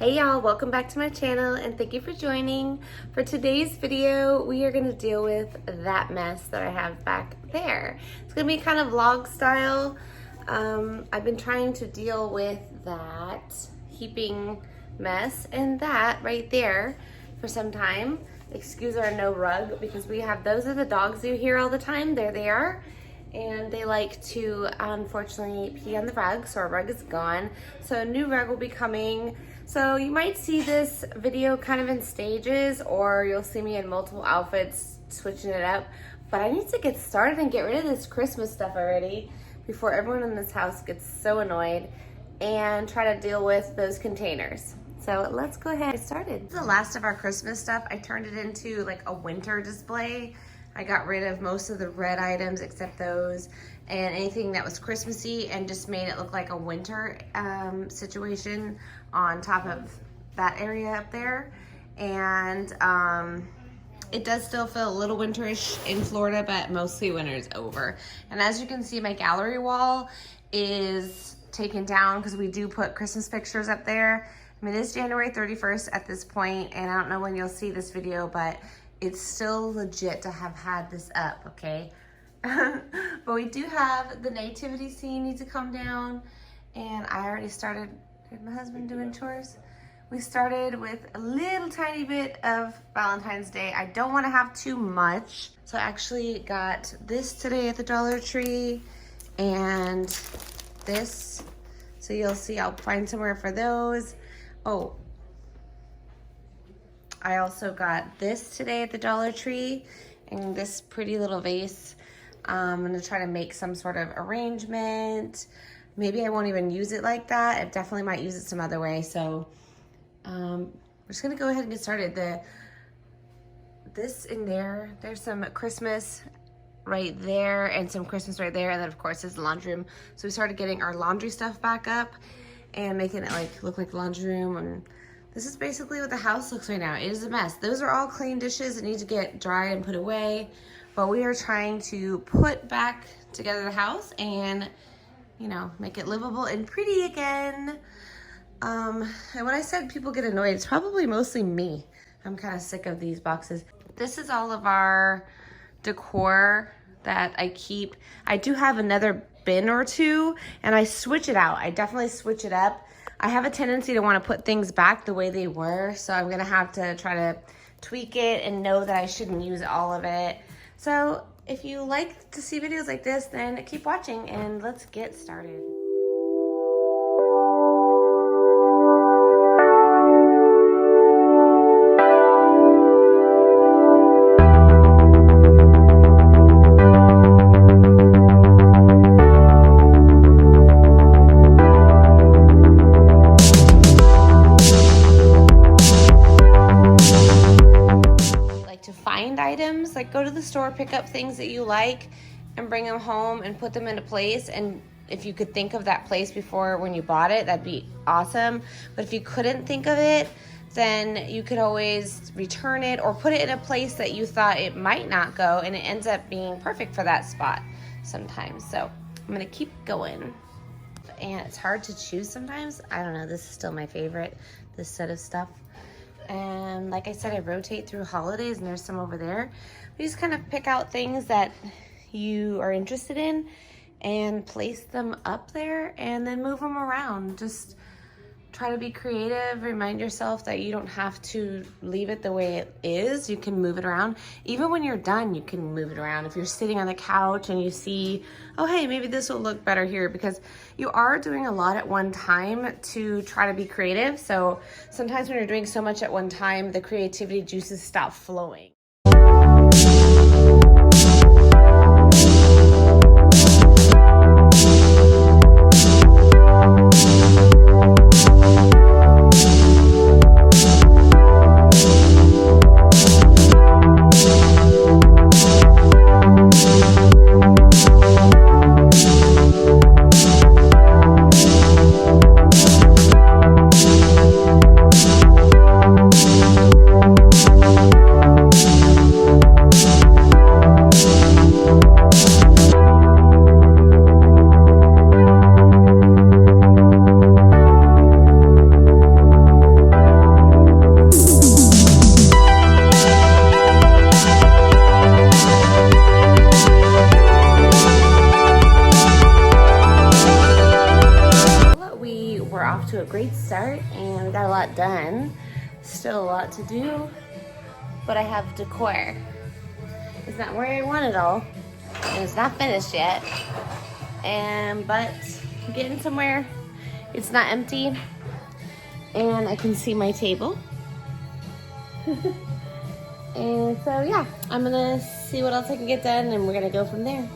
Hey y'all, welcome back to my channel and thank you for joining. For today's video, we are going to deal with that mess that I have back there. It's going to be kind of vlog style. I've been trying to deal with that heaping mess and that right there for some time. Excuse our no rug because we have those are the dogs you hear all the time. There they are. And they like to unfortunately pee on the rug, so our rug is gone. So a new rug will be coming. So you might see this video kind of in stages, or you'll see me in multiple outfits switching it up. But I need to get started and get rid of this Christmas stuff already before everyone in this house gets so annoyed, and try to deal with those containers. So let's go ahead and get started. The last of our Christmas stuff, I turned it into like a winter display. I got rid of most of the red items except those and anything that was Christmassy, and just made it look like a winter situation on top of that area up there. And it does still feel a little winterish in Florida, but mostly winter is over. And as you can see, my gallery wall is taken down because we do put Christmas pictures up there. I mean, it's January 31st at this point, and I don't know when you'll see this video, but it's still legit to have had this up, okay? But we do have the nativity scene need to come down, and I already started, my husband doing chores. We started with a little tiny bit of Valentine's Day. I don't want to have too much. So I actually got this today at the Dollar Tree, and this. So you'll see, I'll find somewhere for those. Oh, I also got this today at the Dollar Tree, and this pretty little vase. I'm gonna try to make some sort of arrangement. Maybe I won't even use it like that. I definitely might use it some other way. So we're just gonna go ahead and get started. This in there, there's some Christmas right there and some Christmas right there. And then of course is the laundry room. So we started getting our laundry stuff back up and making it like look like laundry room. And this is basically what the house looks right now. It is a mess. Those are all clean dishes that need to get dried and put away. But we are trying to put back together the house and, you know, make it livable and pretty again. And when I said people get annoyed, it's probably mostly me. I'm kind of sick of these boxes. This is all of our decor that I keep. I do have another bin or two, and I switch it out. I definitely switch it up. I have a tendency to want to put things back the way they were, so I'm gonna have to try to tweak it and know that I shouldn't use all of it. So if you like to see videos like this, then keep watching and let's get started. Items, like go to the store, pick up things that you like and bring them home and put them into place. And if you could think of that place before when you bought it, that'd be awesome. But if you couldn't think of it, then you could always return it or put it in a place that you thought it might not go, and it ends up being perfect for that spot sometimes. So I'm gonna keep going, and it's hard to choose sometimes. I don't know, this is still my favorite, this set of stuff. And like I said, I rotate through holidays, and there's some over there. We just kind of pick out things that you are interested in and place them up there and then move them around. Just try to be creative. Remind yourself that you don't have to leave it the way it is. You can move it around. Even when you're done, you can move it around. If you're sitting on the couch and you see, oh, hey, maybe this will look better here, because you are doing a lot at one time to try to be creative. So sometimes when you're doing so much at one time, the creativity juices stop flowing. great start and we got a lot done. Still a lot to do, but I have decor. It's not where I want it all, and it's not finished yet. But I'm getting somewhere. It's not empty, and I can see my table. And so yeah, I'm gonna see what else I can get done, and we're gonna go from there.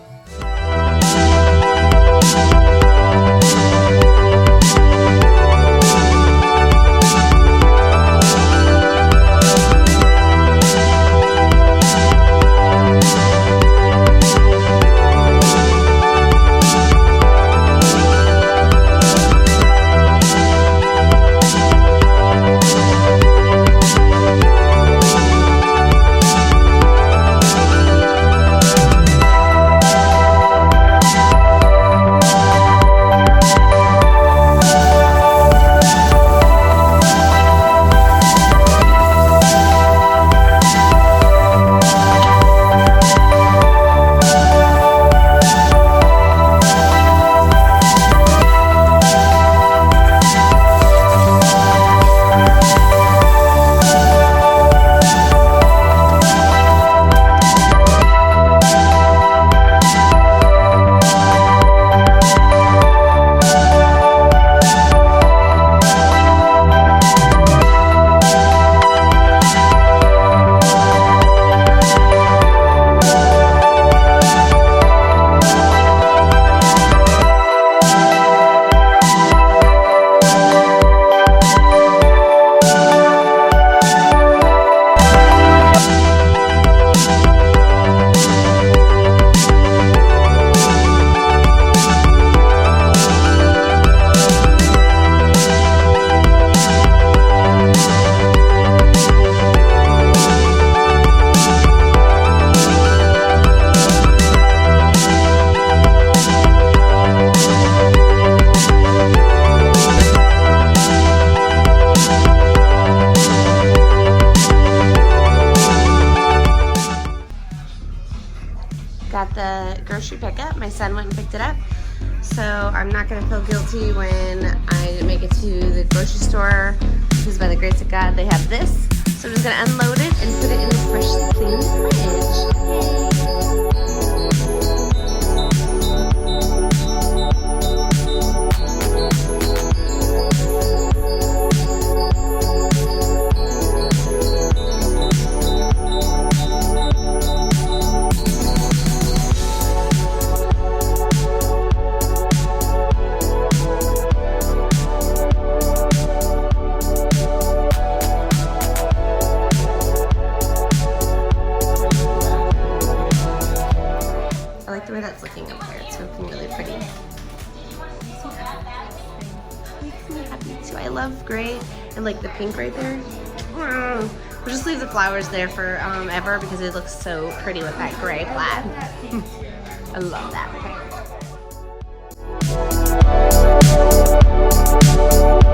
Got the grocery pickup. My son went and picked it up. So I'm not gonna feel guilty when I make it to the grocery store, because by the grace of God, they have this. So I'm just gonna unload it and put it in the freshly cleaned fridge. The way that's looking up there, it's looking really pretty. Makes me happy too. I love gray and like the pink right there. We'll just leave the flowers there for ever because it looks so pretty with that gray plaid. I love that. Okay.